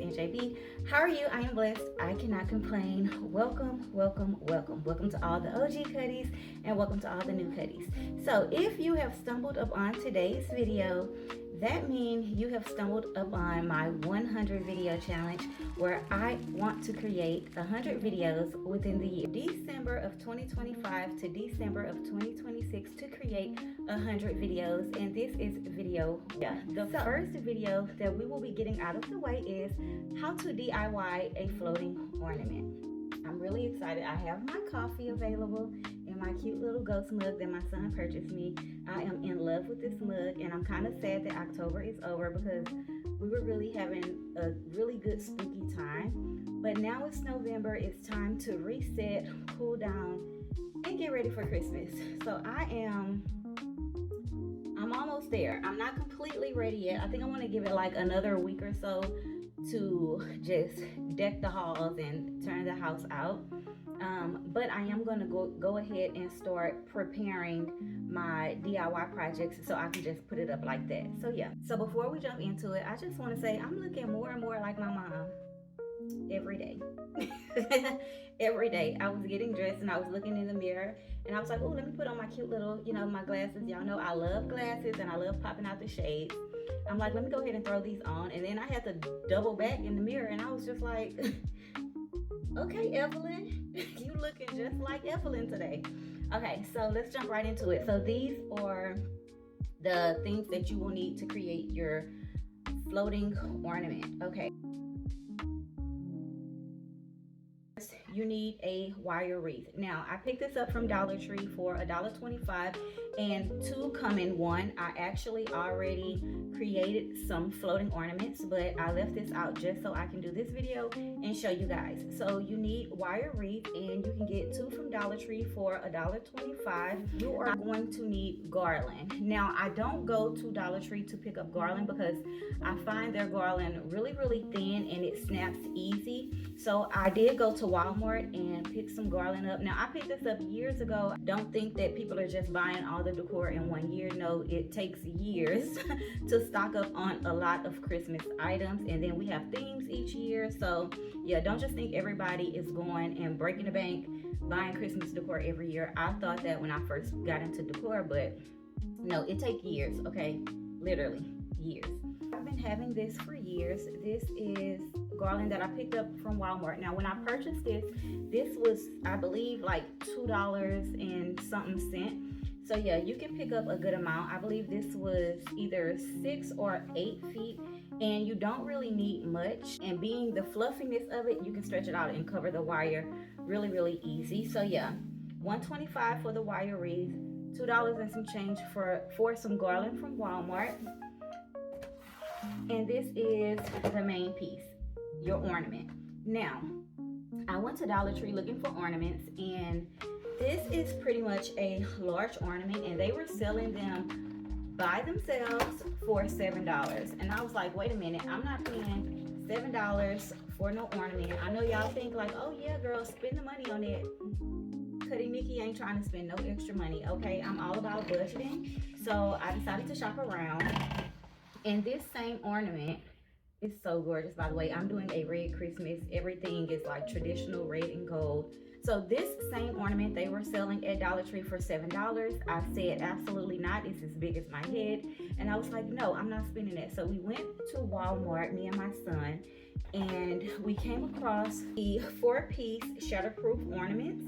NJB. How are you? I am blessed. I cannot complain. Welcome to all the OG Cuddies and welcome to all the new Cuddies. So if you have stumbled upon today's video, that means you have stumbled upon my 100 video challenge where I want to create 100 videos within the year December of 2025 to December of 2026 to create 100 videos, and this is video one. The first video that we will be getting out of the way is how to DIY a floating ornament. I'm really excited. I have my coffee available in my cute little ghost mug that my son purchased me. I am in love with this mug, and I'm kind of sad that October is over because we were really having a really good spooky time. But now it's November. It's time to reset, cool down, and get ready for Christmas. So I'm almost there. I'm not completely ready yet. I think I want to give it like another week or so to just deck the halls and turn the house out. But I am going to go ahead and start preparing my DIY projects so I can just put it up like that. So yeah, so before we jump into it, I just want to say I'm looking more and more like my mom every day. Every day I was getting dressed and I was looking in the mirror and I was like, oh, let me put on my cute little, my glasses. Y'all know I love glasses and I love popping out the shades. I'm like, let me go ahead and throw these on. And then I had to double back in the mirror and I was just like, okay, Evelyn, you looking just like Evelyn today. Okay, so let's jump right into it. So these are the things that you will need to create your floating ornament. Okay. You need a wire wreath. Now, I picked this up from Dollar Tree for $1.25 and two come in one. I actually already created some floating ornaments, but I left this out just so I can do this video and show you guys. So you need wire wreath and you can get two from Dollar Tree for $1.25. You are going to need garland. Now, I don't go to Dollar Tree to pick up garland because I find their garland really thin and it snaps easy. So I did go to Walmart and pick some garland up. Now, I picked this up years ago. Don't think that people are just buying all the decor in 1 year. No, it takes years to stock up on a lot of Christmas items, and then we have themes each year. So yeah, don't just think everybody is going and breaking the bank buying Christmas decor every year. I thought that when I first got into decor, but no, it takes years. Okay, literally years. I've been having this for years. This is garland that I picked up from Walmart. Now, when I purchased this was, I believe, like $2 and something. So yeah, you can pick up a good amount. I believe this was either 6 or 8 feet, and you don't really need much. And being the fluffiness of it, you can stretch it out and cover the wire really easy. So yeah, $1.25 for the wire wreath, $2 and some change for some garland from Walmart. And this is the main piece, your ornament. Now, I went to Dollar Tree looking for ornaments, and this is pretty much a large ornament, and they were selling them by themselves for $7. And I was like, wait a minute, I'm not paying $7 for no ornament. I know y'all think like, oh yeah, girl, spend the money on it. Cuddy Nikki ain't trying to spend no extra money, okay? I'm all about budgeting. So I decided to shop around. And this same ornament is so gorgeous, by the way. I'm doing a red Christmas. Everything is like traditional red and gold. So this same ornament they were selling at Dollar Tree for $7. I said, absolutely not. It's as big as my head. And I was like, no, I'm not spending that. So we went to Walmart, me and my son, and we came across the 4-piece shatterproof ornaments,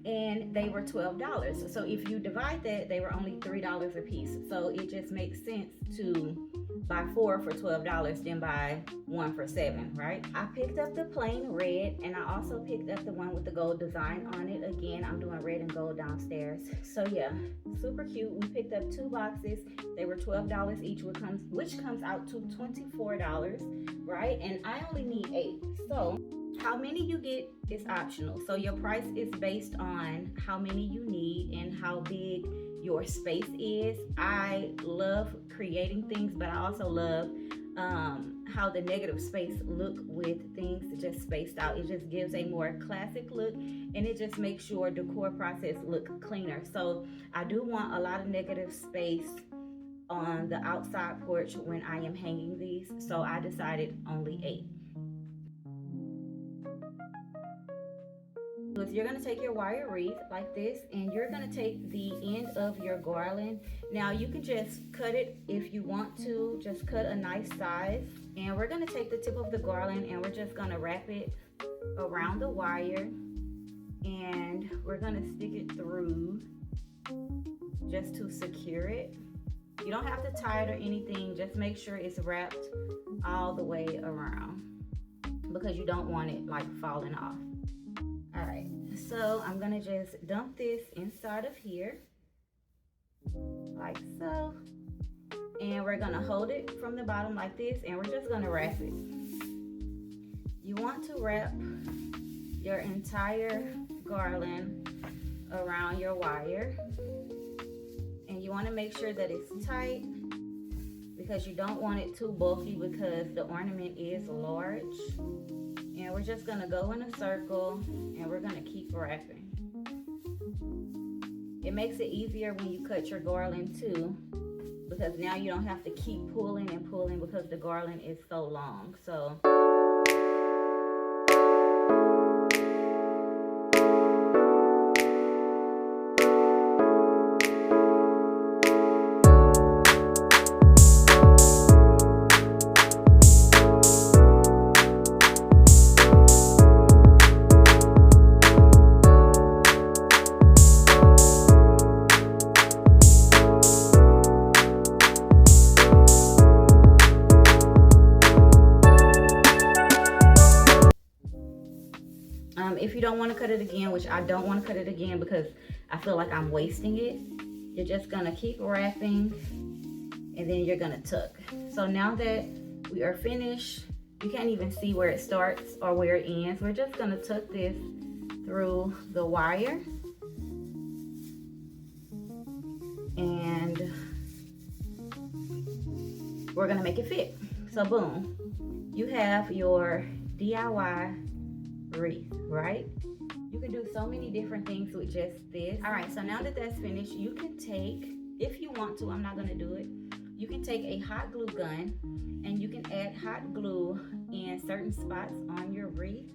and they were $12. So if you divide that, they were only $3 a piece. So it just makes sense to buy 4 for $12 than buy 1 for $7, right? I picked up the plain red, and I also picked up the one with the gold design on it. Again, I'm doing red and gold downstairs. So yeah, super cute. We picked up 2 boxes. They were $12 each, which comes out to $24, right? And I only need 8. So how many you get is optional. So your price is based on how many you need and how big your space is. I love creating things, but I also love how the negative space look with things just spaced out. It just gives a more classic look, and it just makes your decor process look cleaner. So I do want a lot of negative space on the outside porch when I am hanging these, so I decided only 8. is you're going to take your wire wreath like this, and you're going to take the end of your garland. Now you can just cut it if you want to, just cut a nice size. And we're going to take the tip of the garland and we're just going to wrap it around the wire, and we're going to stick it through just to secure it. You don't have to tie it or anything, just make sure it's wrapped all the way around because you don't want it like falling off. All right, so I'm gonna just dump this inside of here like so, and we're gonna hold it from the bottom like this, and we're just gonna wrap it. You want to wrap your entire garland around your wire, and you want to make sure that it's tight because you don't want it too bulky because the ornament is large. And we're just going to go in a circle and we're going to keep wrapping. It makes it easier when you cut your garland too, because now you don't have to keep pulling and pulling because the garland is so long. So if you don't want to cut it again, which I don't want to cut it again because I feel like I'm wasting it, you're just going to keep wrapping and then you're going to tuck. So now that we are finished, you can't even see where it starts or where it ends. We're just going to tuck this through the wire, and we're going to make it fit. So boom, you have your DIY wreath, right? You can do so many different things with just this. All right, so now that that's finished, you can take, if you want to, I'm not going to do it, you can take a hot glue gun and you can add hot glue in certain spots on your wreath,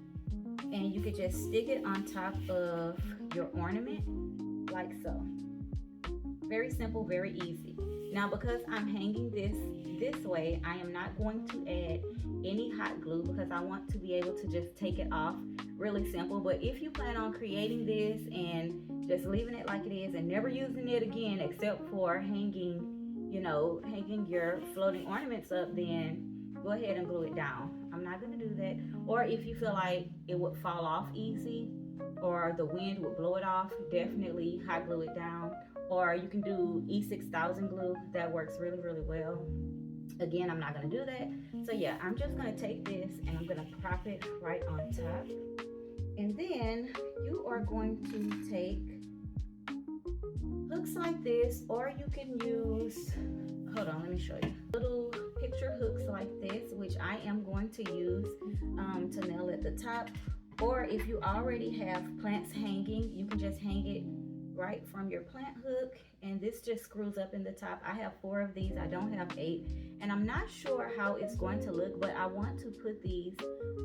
and you could just stick it on top of your ornament like so. Very simple, very easy. Now because I'm hanging this way, I am not going to add any hot glue because I want to be able to just take it off. Really simple. But if you plan on creating this and just leaving it like it is and never using it again except for hanging, you know, hanging your floating ornaments up, then go ahead and glue it down. I'm not going to do that. Or if you feel like it would fall off easy or the wind would blow it off, definitely hot glue it down. Or you can do E6000 glue. That works really, really well. Again, I'm not going to do that. So yeah, I'm just going to take this and I'm going to prop it right on top. And then you are going to take hooks like this, or you can use, hold on, let me show you. Little picture hooks like this, which I am going to use to nail at the top. Or if you already have plants hanging, you can just hang it right from your plant hook, and this just screws up in the top. I have 4 of these, I don't have 8, and I'm not sure how it's going to look, but I want to put these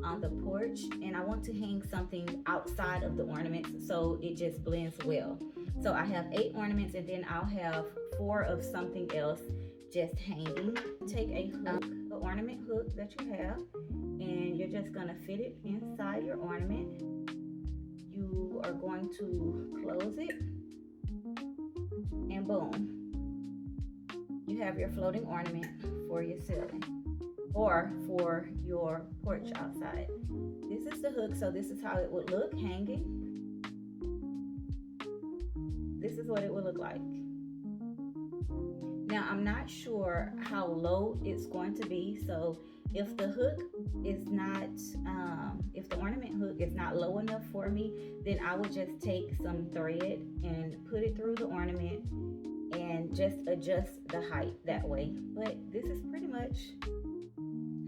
on the porch and I want to hang something outside of the ornaments so it just blends well. So I have 8 ornaments, and then I'll have 4 of something else just hanging. Take a hook, the ornament hook that you have, and you're just gonna fit it inside your ornament. You are going to close it, and boom, you have your floating ornament for your ceiling or for your porch outside. This is the hook, so this is how it would look hanging. This is what it would look like. Now I'm not sure how low it's going to be, so if the hook is not, if the ornament hook is not low enough for me, then I would just take some thread and put it through the ornament and just adjust the height that way. But this is pretty much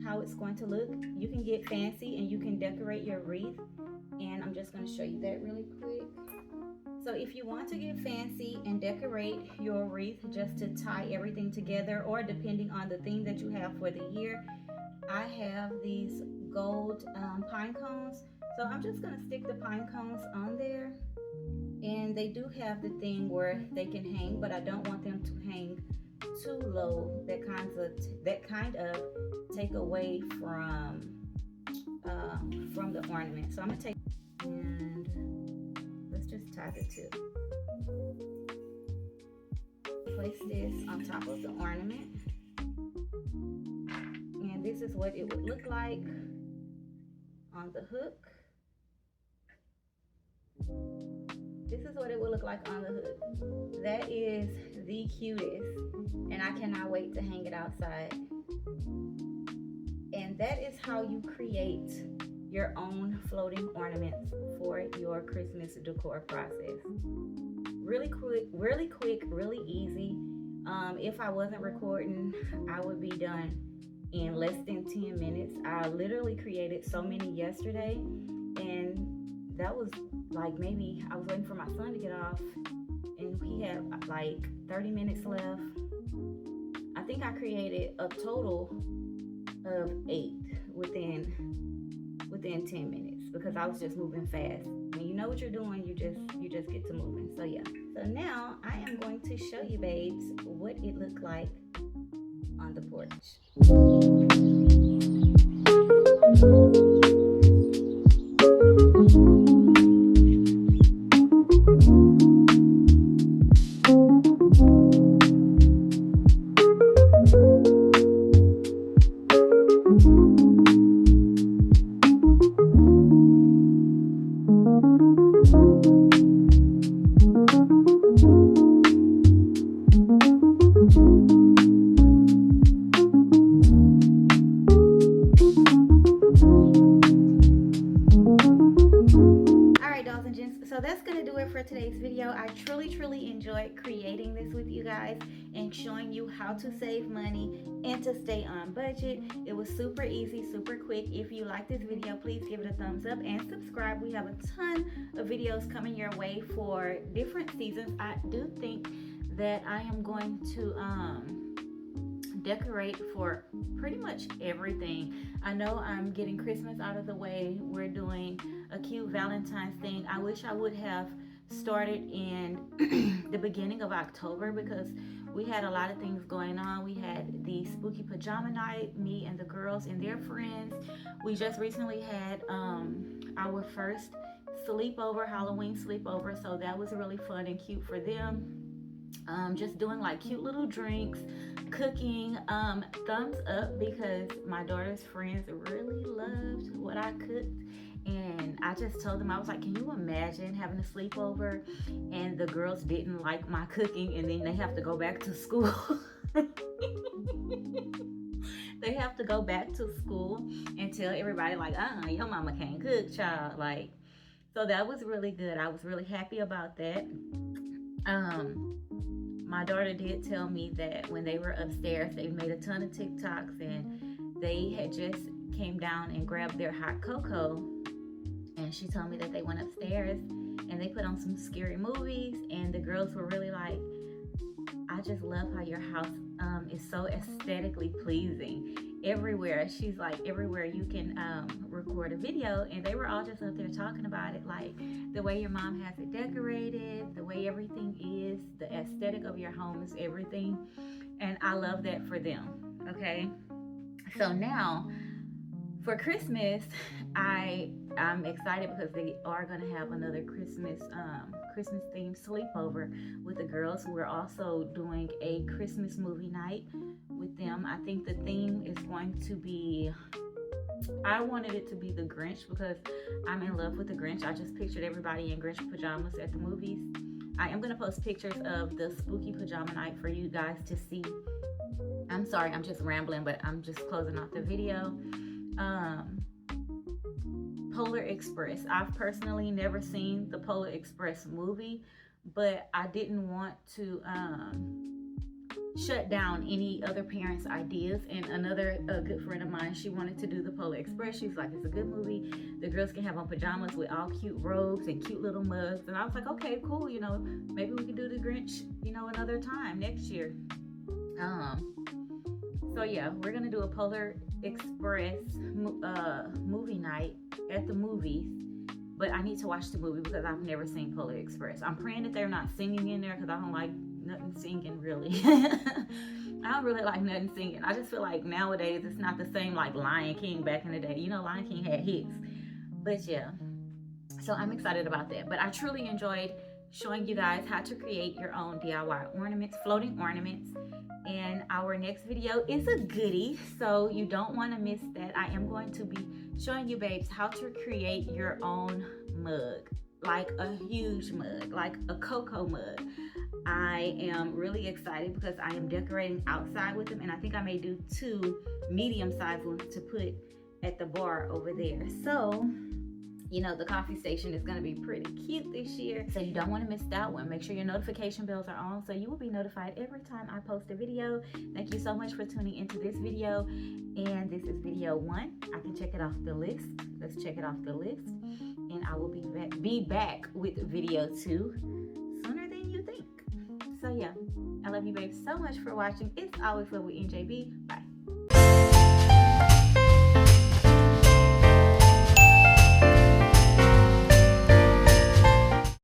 how it's going to look. You can get fancy and you can decorate your wreath, and I'm just going to show you that really quick. So if you want to get fancy and decorate your wreath just to tie everything together, or depending on the theme that you have for the year, I have these gold pine cones. So I'm just gonna stick the pine cones on there. And they do have the thing where they can hang, but I don't want them to hang too low. That kind of take away from the ornament. So I'm gonna take and let's just tie the two. Place this on top of the ornament, and this is what it would look like on the hook. This is what it would look like on the hook. That is the cutest, and I cannot wait to hang it outside. And that is how you create your own floating ornaments for your Christmas decor process. Really quick, really easy. If I wasn't recording, I would be done in less than 10 minutes. I literally created so many yesterday, and that was like, maybe I was waiting for my son to get off, and he had like 30 minutes left. I think I created a total of 8 within 10 minutes, because I was just moving fast. When you know what you're doing, you just get to moving. So yeah. So now I am going to show you, babes, what it looked like on the porch. So that's gonna do it for today's video. I truly enjoyed creating this with you guys and showing you how to save money and to stay on budget. It was super easy, super quick. If you like this video, please give it a thumbs up and subscribe. We have a ton of videos coming your way for different seasons. I do think that I am going to decorate for pretty much everything. I know I'm getting Christmas out of the way. We're doing a cute Valentine's thing. I wish I would have started in the beginning of October, because we had a lot of things going on. We had the spooky pajama night, me and the girls and their friends. We just recently had our first sleepover, Halloween sleepover, so that was really fun and cute for them. Just doing like cute little drinks, cooking. Thumbs up, because my daughter's friends really loved what I cooked, and I just told them, I was like, can you imagine having a sleepover and the girls didn't like my cooking, and then they have to go back to school. They have to go back to school and tell everybody like, your mama can't cook, child. Like, so that was really good. I was really happy about that. My daughter did tell me that when they were upstairs, they made a ton of TikToks, and they had just came down and grabbed their hot cocoa, and she told me that they went upstairs and they put on some scary movies, and the girls were really like, I just love how your house is so aesthetically pleasing. Everywhere, she's like, everywhere you can record a video, and they were all just up there talking about it, like the way your mom has it decorated, the way everything is, the aesthetic of your home is everything, and I love that for them. Okay, so now for Christmas, I'm excited because they are going to have another Christmas themed sleepover with the girls. We're also doing a Christmas movie night with them. I think the theme is going to be, I wanted it to be the Grinch, because I'm in love with the Grinch. I just pictured everybody in Grinch pajamas at the movies. I am going to post pictures of the spooky pajama night for you guys to see. I'm sorry, I'm just rambling, but I'm just closing off the video. Polar Express. I've personally never seen the Polar Express movie, but I didn't want to shut down any other parents' ideas. And another good friend of mine, she wanted to do the Polar Express. She's like, it's a good movie. The girls can have on pajamas with all cute robes and cute little mugs. And I was like, okay, cool. You know, maybe we can do the Grinch, you know, another time next year. So yeah, we're gonna do a Polar Express movie night at the movies. But I need to watch the movie because I've never seen Polar Express. I'm praying that they're not singing in there because I don't like nothing singing really. I don't really like nothing singing. I just feel like nowadays it's not the same like Lion King back in the day. You know, Lion King had hits. But yeah, so I'm excited about that. But I truly enjoyed showing you guys how to create your own DIY ornaments, floating ornaments. And our next video is a goodie, so you don't want to miss that. I am going to be showing you babes how to create your own mug, like a huge mug, like a cocoa mug. I am really excited because I am decorating outside with them, and I think I may do 2 medium-sized ones to put at the bar over there. So you know, the coffee station is going to be pretty cute this year, so you don't want to miss that one. Make sure your notification bells are on so you will be notified every time I post a video. Thank you so much for tuning into this video, and this is video 1. I can check it off the list. Let's check it off the list, and I will be back with video 2 sooner than you think. So yeah, I love you babes so much for watching. It's always love with NJB. Bye.